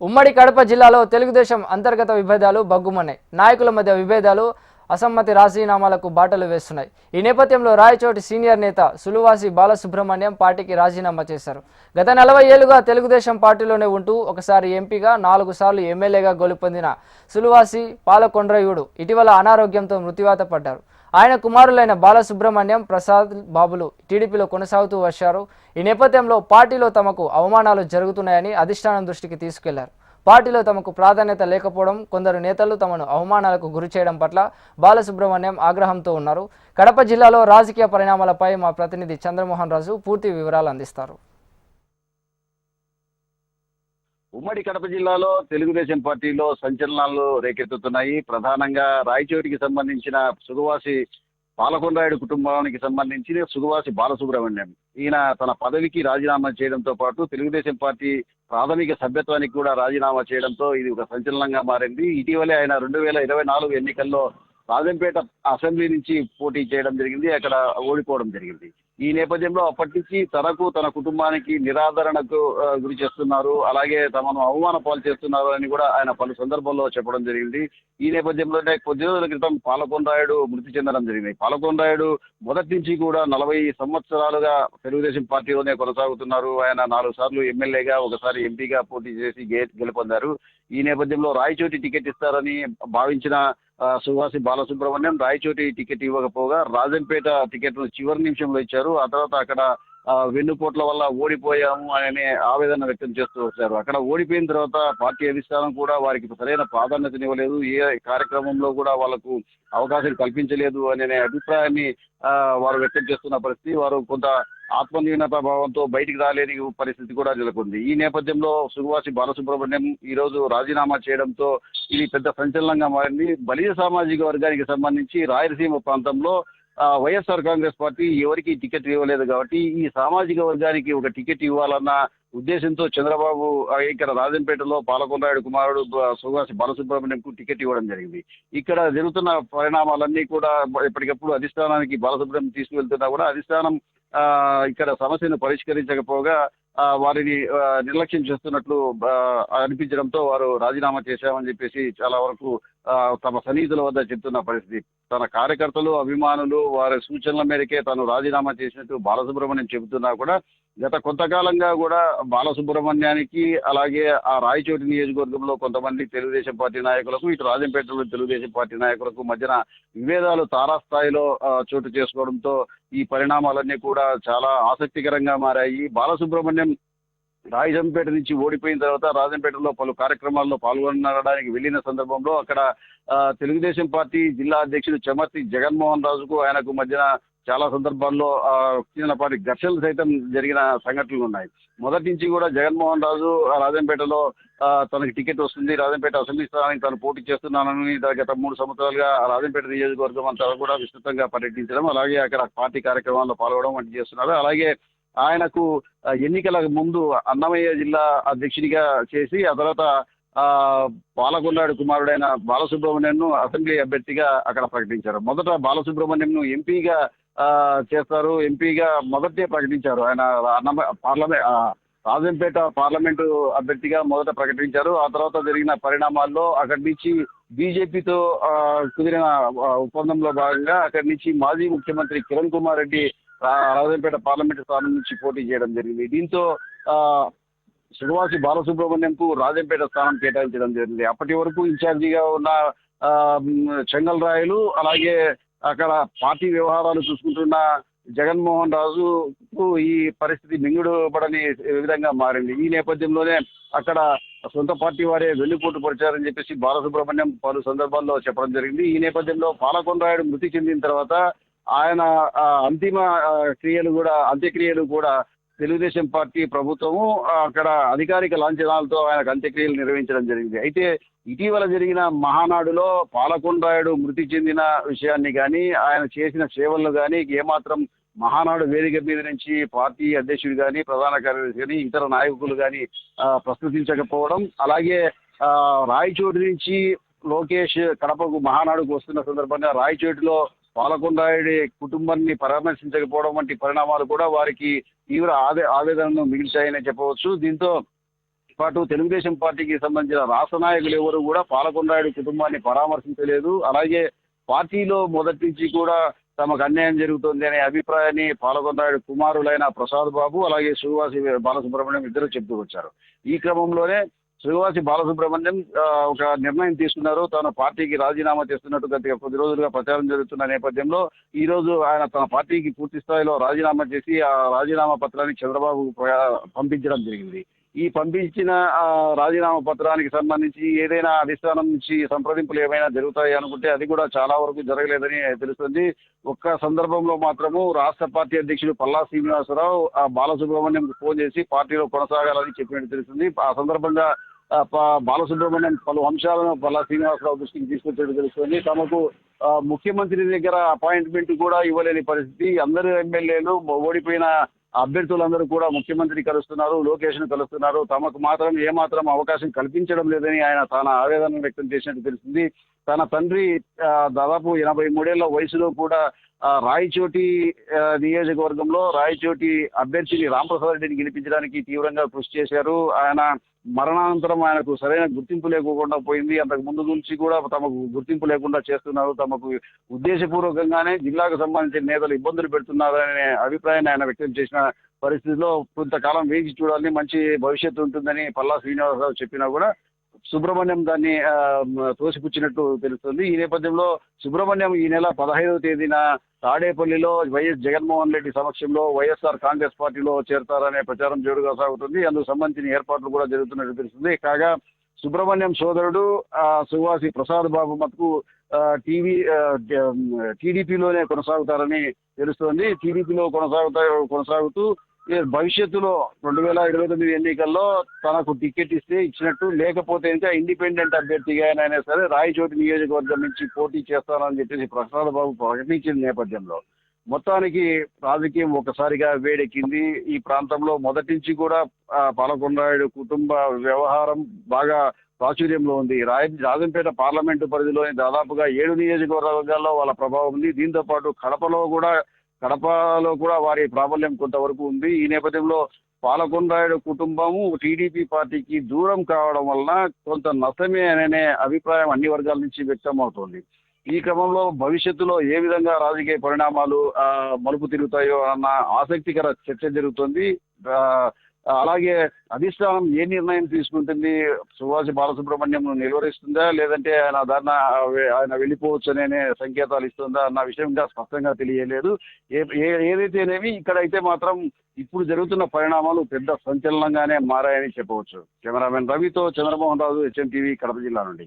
ఉమ్మడి కడప జిల్లాలో తెలుగుదేశం అంతర్గత విభేదాలు బగ్గుమన్నాయి. నాయకుల మధ్య విభేదాలు అసమ్మతి రాజీనామాలకు బాటలు వేస్తున్నాయి. ఈ నేపథ్యంలో రాయచోటి సీనియర్ నేత సులువాసి బాలసుబ్రహ్మణ్యం పార్టీకి రాజీనామా చేశారు. గత 40 ఏళ్లుగా తెలుగుదేశం పార్టీలోనే ఉంటూ ఒకసారి ఎంపీగా 4 సార్లు ఎమ్మెల్యేగా గెలుపొందిన సులువాసి పాలకొండ్రయుడు ఇటీవల అనారోగ్యంతో మృత్యువాత పడ్డారు. ఆయన కుమారులైన బాలసుబ్రహ్మణ్యం, ప్రసాద్ బాబులు టీడీపీలో కొనసాగుతూ వచ్చారు. ఈ నేపథ్యంలో పార్టీలో తమకు అవమానాలు జరుగుతున్నాయని అధిష్టానం దృష్టికి తీసుకెళ్లారు. పార్టీలో తమకు ప్రాధాన్యత లేకపోవడం, కొందరు నేతలు తమను అవమానాలకు గురి చేయడం పట్ల బాలసుబ్రహ్మణ్యం ఆగ్రహంతో ఉన్నారు. కడప జిల్లాలో రాజకీయ పరిణామాలపై మా ప్రతినిధి చంద్రమోహన్ రాజు పూర్తి వివరాలు అందిస్తారు. ఉమ్మడి కడప జిల్లాలో తెలుగుదేశం పార్టీలో సంచలనాలు రేకెత్తుతున్నాయి. ప్రధానంగా రాయచోటికి సంబంధించిన సుగవాసి పాలకొండాయుడు కుటుంబానికి సంబంధించి సుగవాసి బాలసుబ్రహ్మణ్యం ఈయన తన పదవికి రాజీనామా చేయడంతో పాటు తెలుగుదేశం పార్టీ ప్రాథమిక సభ్యత్వానికి కూడా రాజీనామా చేయడంతో ఇది ఒక సంచలనంగా మారింది. ఇటీవలే ఆయన 2024 ఎన్నికల్లో రాజంపేట అసెంబ్లీ నుంచి పోటీ చేయడం జరిగింది. అక్కడ ఓడిపోవడం జరిగింది. ఈ నేపథ్యంలో అప్పటి నుంచి తనకు తన కుటుంబానికి నిరాదరణకు గురి చేస్తున్నారు, అలాగే తమను అవమాన పాలు చేస్తున్నారు అని కూడా ఆయన పలు సందర్భాల్లో చెప్పడం జరిగింది. ఈ నేపథ్యంలోనే కొద్ది రోజుల క్రితం పాలకొండాయుడు మృతి చెందడం జరిగింది. పాలకొండాయుడు మొదటి నుంచి కూడా 40 సంవత్సరాలుగా తెలుగుదేశం పార్టీలోనే కొనసాగుతున్నారు. ఆయన 4 సార్లు ఎమ్మెల్యేగా, ఒకసారి ఎంపీగా పోటీ చేసి గెలుపొందారు. ఈ నేపథ్యంలో రాయచోటి టికెట్ ఇస్తారని భావించిన సువాసి బాలసుబ్రహ్మణ్యం రాయచోటి టికెట్ ఇవ్వకపోగా రాజంపేట టికెట్ను చివరి నిమిషంలో ఇచ్చారు. ఆ తర్వాత అక్కడ వెన్నుపోట్ల వల్ల ఓడిపోయాము అనే ఆవేదన వ్యక్తం చేస్తూ వచ్చారు. అక్కడ ఓడిపోయిన తర్వాత పార్టీ అధిష్టానం కూడా వారికి సరైన ప్రాధాన్యతనివ్వలేదు, ఏ కార్యక్రమంలో కూడా వాళ్లకు అవకాశం కల్పించలేదు అనే అభిప్రాయాన్ని వారు వ్యక్తం చేస్తున్న పరిస్థితి. వారు కొంత ఆత్మన్యూనత భావంతో బయటికి రాలేని పరిస్థితి కూడా నెలకొంది. ఈ నేపథ్యంలో సుగవాసి బాలసుబ్రహ్మణ్యం ఈ రోజు రాజీనామా చేయడంతో ఇది పెద్ద సంచలనంగా మారింది. బలిజ సామాజిక వర్గానికి సంబంధించి రాయలసీమ ప్రాంతంలో వైఎస్ఆర్ కాంగ్రెస్ పార్టీ ఎవరికి టికెట్ ఇవ్వలేదు కాబట్టి ఈ సామాజిక వర్గానికి ఒక టికెట్ ఇవ్వాలన్న ఉద్దేశంతో చంద్రబాబు ఇక్కడ రాజంపేటలో పాలకొండాయుడు కుమారుడు సుగవాసి బాలసుబ్రహ్మణ్యంకు టికెట్ ఇవ్వడం జరిగింది. ఇక్కడ జరుగుతున్న పరిణామాలన్నీ కూడా ఎప్పటికప్పుడు అధిష్టానానికి బాలసుబ్రహ్మణ్యం తీసుకువెళ్తున్నా కూడా అధిష్టానం ఇక్కడ సమస్యను పరిష్కరించకపోగా వారిని నిర్లక్ష్యం చేస్తున్నట్లు అనిపించడంతో వారు రాజీనామా చేశామని చెప్పేసి చాలా వరకు తమ సన్నిహితుల వద్ద చెప్తున్న పరిస్థితి. తన కార్యకర్తలు, అభిమానులు వారి సూచనల మేరకే తాను రాజీనామా చేసినట్టు బాలసుబ్రహ్మణ్యం చెబుతున్నా కూడా గత కొంతకాలంగా కూడా బాలసుబ్రహ్మణ్యానికి అలాగే ఆ రాయచోటి నియోజకవర్గంలో కొంతమంది తెలుగుదేశం పార్టీ నాయకులకు, ఇటు రాజంపేటలో తెలుగుదేశం పార్టీ నాయకులకు మధ్యన విభేదాలు తారాస్థాయిలో చోటు చేసుకోవడంతో ఈ పరిణామాలన్నీ కూడా చాలా ఆసక్తికరంగా మారాయి. బాలసుబ్రహ్మణ్యం రాజంపేట నుంచి ఓడిపోయిన తర్వాత రాజంపేటలో పలు కార్యక్రమాల్లో పాల్గొనడానికి వెళ్లిన సందర్భంలో అక్కడ తెలుగుదేశం పార్టీ జిల్లా అధ్యక్షుడు చెమర్తి జగన్మోహన్ రాజుకు ఆయనకు మధ్యన చాలా సందర్భాల్లో చిన్నపాటి ఘర్షణలు సైతం జరిగిన సంఘటనలు ఉన్నాయి. మొదటి నుంచి కూడా జగన్మోహన్ రాజు రాజంపేటలో తనకి టికెట్ వస్తుంది, రాజంపేట అసెంబ్లీ స్థానానికి తాను పోటీ చేస్తున్నానని గత 3 సంవత్సరాలుగా రాజంపేట నియోజకవర్గం అంతా కూడా విస్తృతంగా పర్యటించడం, అలాగే అక్కడ పార్టీ కార్యక్రమాల్లో పాల్గొనడం వంటి చేస్తున్నారు. అలాగే ఆయనకు ఎన్నికల ముందు అన్నమయ్య జిల్లా అధ్యక్షుడిగా చేసి ఆ తర్వాత పాలకొండాయుడు కుమారుడైన బాలసుబ్రహ్మణ్యంను అసెంబ్లీ అభ్యర్థిగా అక్కడ ప్రకటించారు. మొదట బాలసుబ్రహ్మణ్యంను ఎంపీగా చేస్తారు, ఎంపీగా మొదటే ప్రకటించారు. ఆయన రాజంపేట పార్లమెంటు అభ్యర్థిగా మొదట ప్రకటించారు. ఆ తర్వాత జరిగిన పరిణామాల్లో అక్కడి నుంచి బీజేపీతో కుదిరిన ఒప్పందంలో భాగంగా అక్కడి నుంచి మాజీ ముఖ్యమంత్రి కిరణ్ కుమార్ రెడ్డి రాజంపేట పార్లమెంటు స్థానం నుంచి పోటీ చేయడం జరిగింది. దీంతో సుగవాసి బాలసుబ్రహ్మణ్యంకు రాజంపేట స్థానం కేటాయించడం జరిగింది. అప్పటి వరకు ఇన్ఛార్జిగా ఉన్న చెంగల్ రాయలు, అలాగే అక్కడ పార్టీ వ్యవహారాలు చూసుకుంటున్న జగన్మోహన్ రాజుకు ఈ పరిస్థితి మింగుడు పడని విధంగా మారింది. ఈ నేపథ్యంలోనే అక్కడ సొంత పార్టీ వారే వెన్నుపోటు పొడిచారని చెప్పేసి బాలసుబ్రహ్మణ్యం పలు సందర్భాల్లో చెప్పడం జరిగింది. ఈ నేపథ్యంలో పాలకొండాయుడు మృతి చెందిన తర్వాత ఆయన అంత్యక్రియలు కూడా తెలుగుదేశం పార్టీ ప్రభుత్వము అక్కడ అధికారిక లాంఛనాలతో ఆయనకు అంత్యక్రియలు నిర్వహించడం జరిగింది. అయితే ఇటీవల జరిగిన మహానాడులో పాలకొండాయుడు మృతి చెందిన విషయాన్ని కానీ, ఆయన చేసిన సేవలను కానీ ఏమాత్రం మహానాడు వేదిక మీద నుంచి పార్టీ అధ్యక్షుడు కానీ, ప్రధాన కార్యదర్శి కానీ, ఇతర నాయకులు కానీ ప్రస్తుతించకపోవడం, అలాగే రాయచోటి నుంచి లోకేష్ కడపకు మహానాడుకు వస్తున్న సందర్భంగా రాయచోటిలో పాలకొండాయుడి కుటుంబాన్ని పరామర్శించకపోవడం వంటి పరిణామాలు కూడా వారికి తీవ్ర ఆవేదనను మిగిల్చాయని చెప్పవచ్చు. దీంతో పాటు తెలుగుదేశం పార్టీకి సంబంధించిన రాష్ట్ర నాయకులు ఎవరు కూడా పాలకొండాయుడు కుటుంబాన్ని పరామర్శించలేదు. అలాగే పార్టీలో మొదటి నుంచి కూడా తమకు అన్యాయం జరుగుతుంది అనే అభిప్రాయాన్ని పాలకొండాయుడు కుమారులైన ప్రసాద్ బాబు అలాగే సువాసి బాలసుబ్రహ్మణ్యం ఇద్దరు చెబుతూ వచ్చారు. ఈ క్రమంలోనే సువాసి బాలసుబ్రహ్మణ్యం ఒక నిర్ణయం తీసుకున్నారు. తాను పార్టీకి రాజీనామా చేస్తున్నట్టు గత కొద్ది రోజులుగా ప్రచారం జరుగుతున్న నేపథ్యంలో ఈ రోజు ఆయన తన పార్టీకి పూర్తి స్థాయిలో రాజీనామా చేసి ఆ రాజీనామా పత్రాన్ని చంద్రబాబు పంపించడం జరిగింది. ఈ పంపించిన రాజీనామా పత్రానికి సంబంధించి ఏదైనా అధిష్టానం నుంచి సంప్రదింపులు ఏమైనా జరుగుతాయి అనుకుంటే అది కూడా చాలా వరకు జరగలేదని తెలుస్తుంది. ఒక్క సందర్భంలో మాత్రము రాష్ట్ర పార్టీ అధ్యక్షుడు పల్లా శ్రీనివాసరావు బాలసుబ్రహ్మణ్యం ఫోన్ చేసి పార్టీలో కొనసాగాలని చెప్పినట్టు తెలుస్తుంది. ఆ సందర్భంగా బాలసుబ్రహ్మణ్యం పలు అంశాలను పల్లా శ్రీనివాసరావు దృష్టికి తీసుకొచ్చినట్టు తెలుస్తుంది. తమకు ముఖ్యమంత్రి దగ్గర అపాయింట్మెంట్ కూడా ఇవ్వలేని పరిస్థితి. అందరు ఎమ్మెల్యేలు ఓడిపోయిన అభ్యర్థులందరూ కూడా ముఖ్యమంత్రిని కలుస్తున్నారు, లోకేష్ను కలుస్తున్నారు. తమకు మాత్రం ఏమాత్రం అవకాశం కల్పించడం లేదని ఆయన తన ఆవేదన వ్యక్తం చేసినట్టు తెలిసింది. తన తండ్రి దాదాపు 83 వయసులో కూడా రాయచోటి నియోజకవర్గంలో రాయచోటి అభ్యర్థిని రాంప్రసాద్ రెడ్డిని గెలిపించడానికి తీవ్రంగా కృషి చేశారు. ఆయన మరణానంతరం ఆయనకు సరైన గుర్తింపు లేకుండా పోయింది. అంతకు ముందు నుంచి కూడా తమకు గుర్తింపు లేకుండా చేస్తున్నారు. తమకు ఉద్దేశపూర్వకంగానే జిల్లాకు సంబంధించిన నేతలు ఇబ్బందులు పెడుతున్నారనే అభిప్రాయాన్ని ఆయన వ్యక్తం చేసిన పరిస్థితిలో కొంతకాలం వేచి చూడాలని, మంచి భవిష్యత్తు ఉంటుందని పల్లా శ్రీనివాసరావు చెప్పినా కూడా సుబ్రహ్మణ్యం దాన్ని తోసిపుచ్చినట్టు తెలుస్తుంది. ఈ నేపథ్యంలో సుబ్రహ్మణ్యం ఈ నెల 15వ తేదీన తాడేపల్లిలో వైఎస్ జగన్మోహన్ రెడ్డి సమక్షంలో వైఎస్ఆర్ కాంగ్రెస్ పార్టీలో చేరతారనే ప్రచారం జోరుగా సాగుతుంది. అందుకు సంబంధించిన ఏర్పాట్లు కూడా జరుగుతున్నట్టు తెలుస్తుంది. కాగా సుబ్రహ్మణ్యం సోదరుడు సువాసి ప్రసాద్ బాబు మటుకు టీడీపీలోనే కొనసాగుతారని తెలుస్తోంది. టీడీపీలో కొనసాగుతూ భవిష్యత్తులో 2029 ఎన్నికల్లో తనకు టికెట్ ఇచ్చినట్టు, లేకపోతే ఇంకా ఇండిపెండెంట్ అభ్యర్థిగా అయినా సరే రాయచోటి నియోజకవర్గం నుంచి పోటీ చేస్తానని చెప్పేసి ప్రసాద్ బాబు ప్రకటించిన నేపథ్యంలో మొత్తానికి రాజకీయం ఒకసారిగా వేడెక్కింది. ఈ ప్రాంతంలో మొదటి నుంచి కూడా పాలకొండాయుడు కుటుంబ వ్యవహారం బాగా ప్రాచుర్యంలో ఉంది. రాజంపేట పార్లమెంటు పరిధిలోని దాదాపుగా 7 నియోజకవర్గాల్లో వాళ్ళ ప్రభావం ఉంది. దీంతో పాటు కడపలో కూడా వారి ప్రాబల్యం కొంతవరకు ఉంది. ఈ నేపథ్యంలో పాలకొండాయుడు కుటుంబము టీడీపీ పార్టీకి దూరం కావడం వలన కొంత నష్టమే అనే అభిప్రాయం అన్ని వర్గాల నుంచి వ్యక్తం అవుతోంది. ఈ క్రమంలో భవిష్యత్తులో ఏ విధంగా రాజకీయ పరిణామాలు మలుపు తిరుగుతాయో అన్న ఆసక్తికర చర్చ జరుగుతోంది. అలాగే అధిష్టానం ఏ నిర్ణయం తీసుకుంటుంది, సువాసి బాలసుబ్రహ్మణ్యం నిలువరిస్తుందా లేదంటే ఆయన వెళ్ళిపోవచ్చు అనే సంకేతాలు ఇస్తుందా అన్న విషయం ఇంకా స్పష్టంగా తెలియలేదు. ఏదైతేనేమి ఇక్కడైతే మాత్రం ఇప్పుడు జరుగుతున్న పరిణామాలు పెద్ద సంచలనంగానే మారాయని చెప్పవచ్చు. కెమెరామెన్ రవితో చంద్రమోహన్ రాజు, HM టీవీ, కడప జిల్లా నుండి.